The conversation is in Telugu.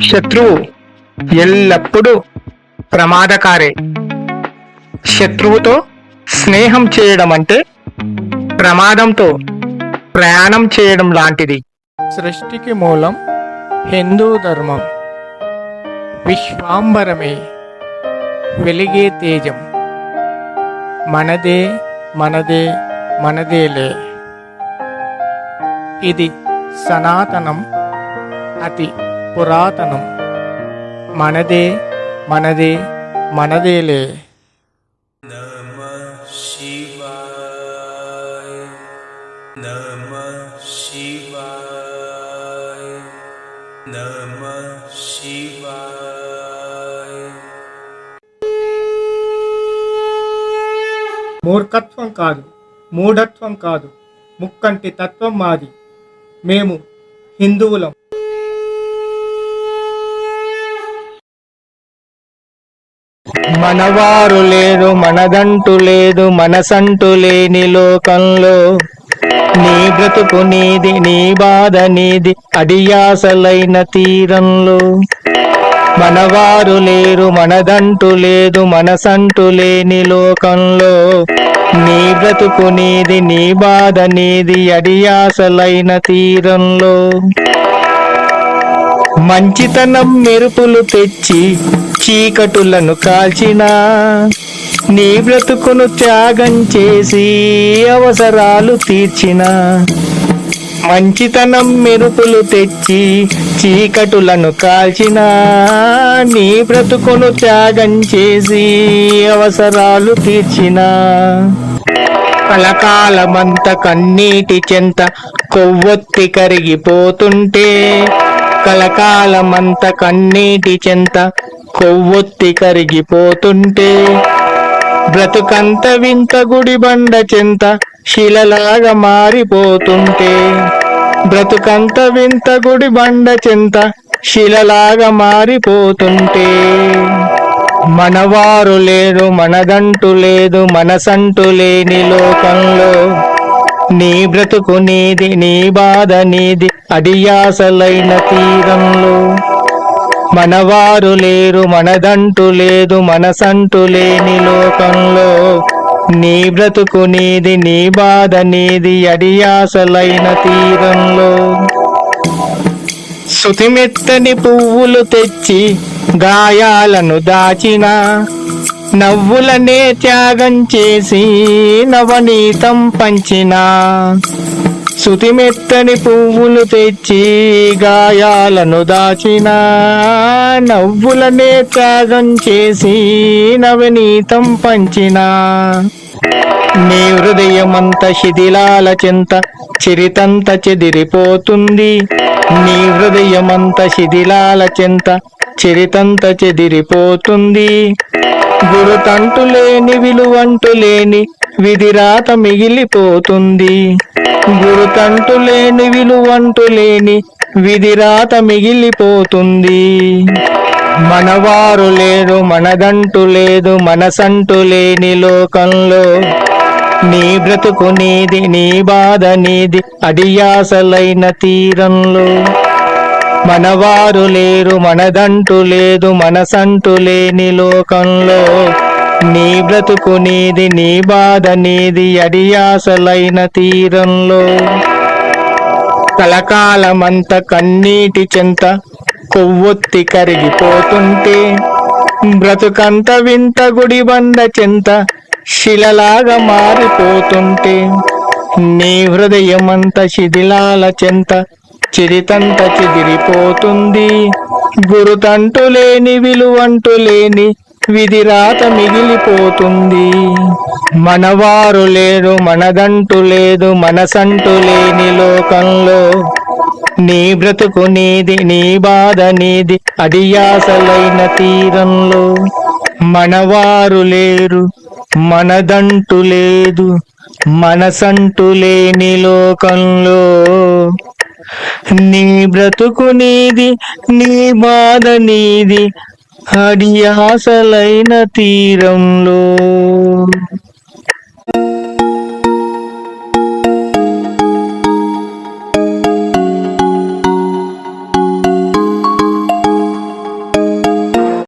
శత్రువు ఎల్లప్పుడూ ప్రమాదకారే. శత్రువుతో స్నేహం చేయడం అంటే ప్రమాదంతో ప్రయాణం చేయడం లాంటిది. సృష్టికి మూలం హిందూ ధర్మం. విశ్వాంబరమే వెలిగే తేజం. మనదే మనదే మనదేలే. ఇది సనాతనం, అతి పురాతనం. మనదే మనదే మనదేలే. నమః శివాయ నమః శివాయ నమః శివాయ. మూర్ఖత్వం కాదు, మూఢత్వం కాదు, ముక్కంటి తత్వం మాది. మేము హిందువులం. మనవారు లేరు, మనదంటూ లేదు, మనసంటూ లేని లోకంలో. నీ బ్రతుకు నీది, నీ బాధ నీది, అడియాసలైన తీరంలో. మనవారు లేరు, మనదంటూ లేదు, మనసంటూ లేని లోకంలో. నీ బ్రతుకు నీది, నీ బాధ నీది, అడియాసలైన తీరంలో. మంచితనం మెరుపులు తెచ్చి చీకటులను కాల్చినా, నీ బ్రతుకును త్యాగం చేసి అవసరాలు తీర్చిన. మంచితనం మెరుపులు తెచ్చి చీకటులను కాల్చిన, నీ బ్రతుకును త్యాగం చేసి అవసరాలు తీర్చిన. కలకాలమంత కన్నీటి చెంత కొవ్వొత్తి కరిగిపోతుంటే, కలకాలమంత కన్నీటి చెంత కొవ్వొత్తి కరిగిపోతుంటే, బ్రతుకంత వింత గుడిబండ చెంత శిలలాగా మారిపోతుంటే, బ్రతుకంత వింత గుడిబండ చెంత శిలలాగా మారిపోతుంటే. మనవారు లేరు, మనదంటూ లేదు, మనసంటూ లేని లోకంలో. నీ బ్రతుకు నీది, నీ బాధ నీది, అడియాసలైన తీరంలో. మనవారు లేరు, మనదంటూ లేదు, మనసంటూ లేని లోకంలో. నీ బ్రతుకు నీది, నీ బాధ నీది, అడియాసలైన తీరంలో. సుతిమెత్తని పువ్వులు తెచ్చి గాయాలను దాచిన, నవ్వులనే త్యాగం చేసి నవనీతం పంచిన. సుతిమెత్తని పువ్వులు తెచ్చి గాయాలను దాచిన, నవ్వులనే త్యాగం చేసి నవనీతం పంచిన. నీ హృదయమంత శిథిలాల చెంత చరితంత చెదిరిపోతుంది. నీ హృదయమంత శిథిలాల చెంత చరితంత చెదిరిపోతుంది. గురుతంటు లేని, విలువంటు లేని విధిరాత మిగిలిపోతుంది. గురుతంటు లేని, విలువంటు లేని విధిరాత మిగిలిపోతుంది. మనవారు లేరు, మనదంటూ లేదు, మనసంటూ లేని లోకంలో. నీ బ్రతుకు నీది, నీ బాధ నీది, అడియాసలైన తీరంలో. మనవారు లేరు, మనదంటూ లేదు, మనసంటూ లేని లోకంలో. నీ బ్రతుకు నీది, నీ బాధ నీది, అడియాసలైన తీరంలో. కలకాలమంత కన్నీటి చెంత కొవ్వొత్తి కరిగిపోతుంటే, బ్రతుకంత వింత గుడిబండ చెంత శిలలాగా మారిపోతుంటే. నీ హృదయమంత శిథిలాల చెంత చిరితంత చెదిరిపోతుంది. గురుతంటు లేని, విలువంటు లేని విధిరాత మిగిలిపోతుంది. మనవారు లేరు, మనదంటూ లేదు, మనసంటూ లేని లోకంలో. నీ బ్రతుకు నీది, నీ బాధ నీది, అడియాసలైన తీరంలో. మనవారు లేరు, మనదంటూ లేదు, మనసంటూ లేని లోకంలో. నీ బ్రతుకు నీది, నీ బాధ నీది, అడియాసలైన తీరంలో.